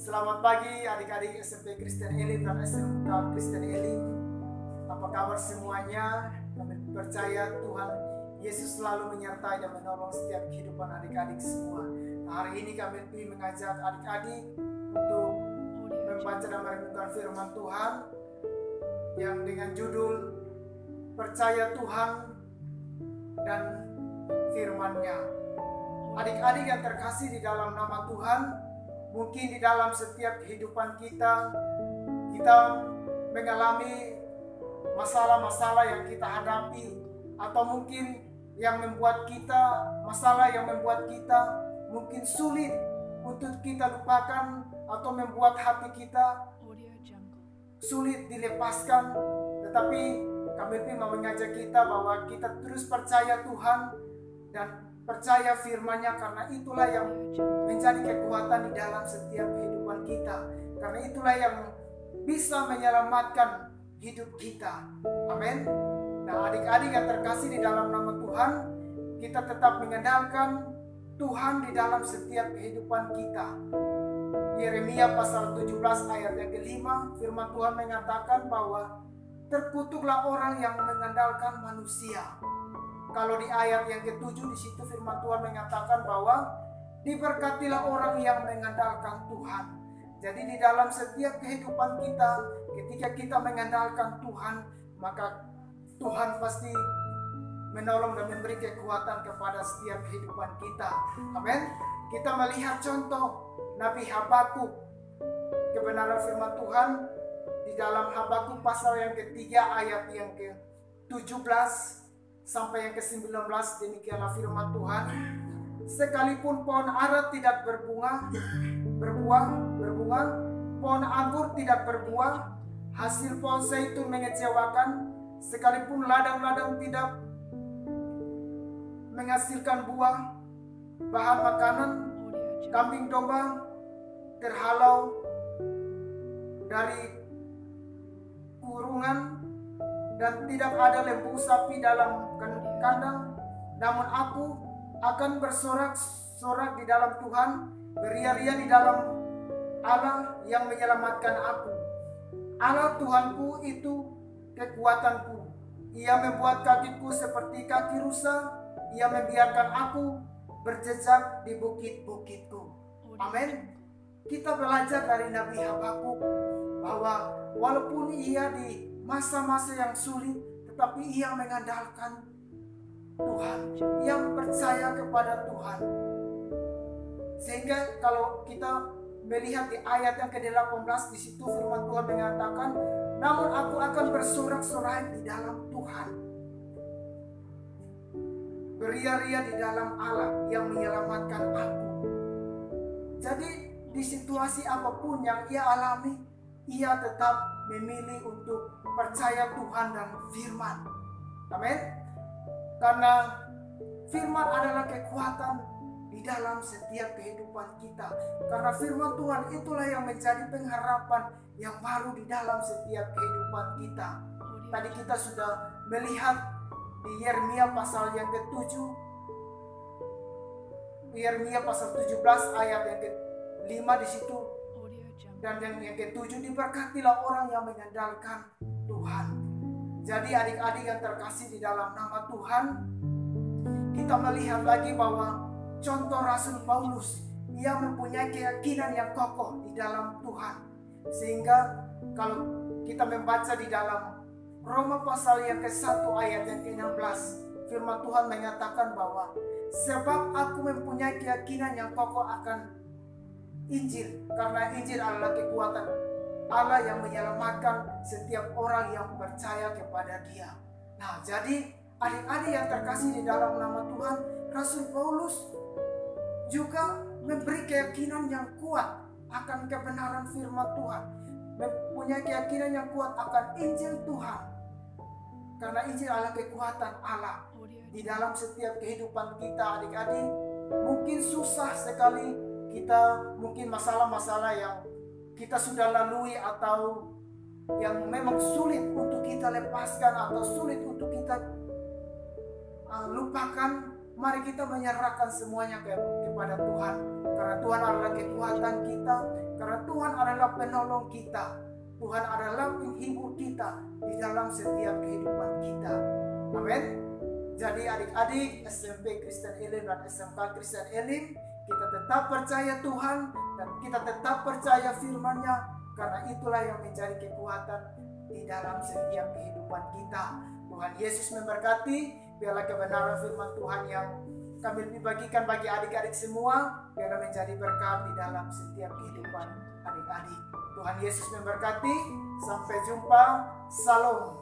Selamat pagi adik-adik SMP Kristen Elim dan SMK Kristen Elim. Apa kabar semuanya? Kami percaya Tuhan Yesus selalu menyertai dan menolong setiap kehidupan adik-adik semua. Hari ini kami mengajak adik-adik untuk membaca dan merenungkan firman Tuhan yang dengan judul Percaya Tuhan dan Firman-Nya. Adik-adik yang terkasih di dalam nama Tuhan, mungkin di dalam setiap kehidupan kita mengalami masalah-masalah yang kita hadapi, atau mungkin masalah yang membuat kita mungkin sulit untuk kita lupakan, atau membuat hati kita sulit dilepaskan. Tetapi kami mau mengajak kita bahwa kita terus percaya Tuhan dan percaya firman-Nya, karena itulah yang menjadi kekuatan di dalam setiap kehidupan kita. Karena itulah yang bisa menyelamatkan hidup kita. Amin. Nah, adik-adik yang terkasih di dalam nama Tuhan, kita tetap mengandalkan Tuhan di dalam setiap kehidupan kita. Yeremia pasal 17 ayat yang kelima, firman Tuhan mengatakan bahwa terkutuklah orang yang mengandalkan manusia. Kalau di ayat yang ke-7 di situ firman Tuhan mengatakan bahwa diberkatilah orang yang mengandalkan Tuhan. Jadi di dalam setiap kehidupan kita, ketika kita mengandalkan Tuhan, maka Tuhan pasti menolong dan memberi kekuatan kepada setiap kehidupan kita. Amin. Kita melihat contoh Nabi Habakuk, kebenaran firman Tuhan di dalam Habakuk pasal yang ketiga ayat yang ke-17 sampai yang ke-19. Demikianlah firman Tuhan. Sekalipun pohon ara tidak berbuah, pohon anggur tidak berbuah, hasil pohon zaitun mengecewakan, sekalipun ladang-ladang tidak menghasilkan buah, bahan makanan, kambing domba terhalau dari kurungan, dan tidak ada lembu sapi dalam kandang, namun aku akan bersorak-sorak di dalam Tuhan, beria-ria di dalam Allah yang menyelamatkan aku. Allah Tuhanku itu kekuatanku. Ia membuat kakiku seperti kaki rusa. Ia membiarkan aku berjejak di bukit-bukitku. Amin. Kita belajar dari Nabi Habakuk bahwa walaupun ia di masa-masa yang sulit, tetapi ia mengandalkan Tuhan, yang percaya kepada Tuhan. Sehingga kalau kita melihat di ayat yang ke-18 di situ firman Tuhan mengatakan, namun aku akan bersorak-sorai di dalam Tuhan, beria-ria di dalam Allah yang menyelamatkan aku. Jadi di situasi apapun yang ia alami, ia tetap memilih untuk percaya Tuhan dan firman. Amin. Karena firman adalah kekuatan di dalam setiap kehidupan kita. Karena firman Tuhan itulah yang menjadi pengharapan yang baru di dalam setiap kehidupan kita. Tadi kita sudah melihat di Yeremia pasal yang ke-7, Yeremia pasal 17 ayat yang ke-5 di situ. Dan yang ke-7, diberkatilah orang yang mengandalkan Tuhan. Jadi adik-adik yang terkasih di dalam nama Tuhan, kita melihat lagi bahwa contoh Rasul Paulus, ia mempunyai keyakinan yang kokoh di dalam Tuhan. Sehingga kalau kita membaca di dalam Roma pasal yang ke-1 ayat yang ke-16, firman Tuhan mengatakan bahwa sebab aku mempunyai keyakinan yang kokoh akan Injil, karena Injil adalah kekuatan Allah yang menyelamatkan setiap orang yang percaya kepada Dia. Nah, jadi adik-adik yang terkasih di dalam nama Tuhan, Rasul Paulus juga memberi keyakinan yang kuat akan kebenaran firman Tuhan, mempunyai keyakinan yang kuat akan Injil Tuhan, karena Injil adalah kekuatan Allah di dalam setiap kehidupan kita. Adik-adik, mungkin susah sekali kita, mungkin masalah-masalah yang kita sudah lalui atau yang memang sulit untuk kita lepaskan atau sulit untuk kita lupakan, mari kita menyerahkan semuanya kepada Tuhan. Karena Tuhan adalah kekuatan kita, karena Tuhan adalah penolong kita. Tuhan adalah penghibur kita di dalam setiap kehidupan kita. Amin. Jadi adik-adik SMP Kristen Elim dan SMK Kristen Elim, kita tetap percaya Tuhan dan kita tetap percaya firman-Nya, karena itulah yang menjadi kekuatan di dalam setiap kehidupan kita. Tuhan Yesus memberkati. Biarlah kebenaran firman Tuhan yang kami bagikan bagi adik-adik semua, biarlah menjadi berkat di dalam setiap kehidupan adik-adik. Tuhan Yesus memberkati. Sampai jumpa. Salam.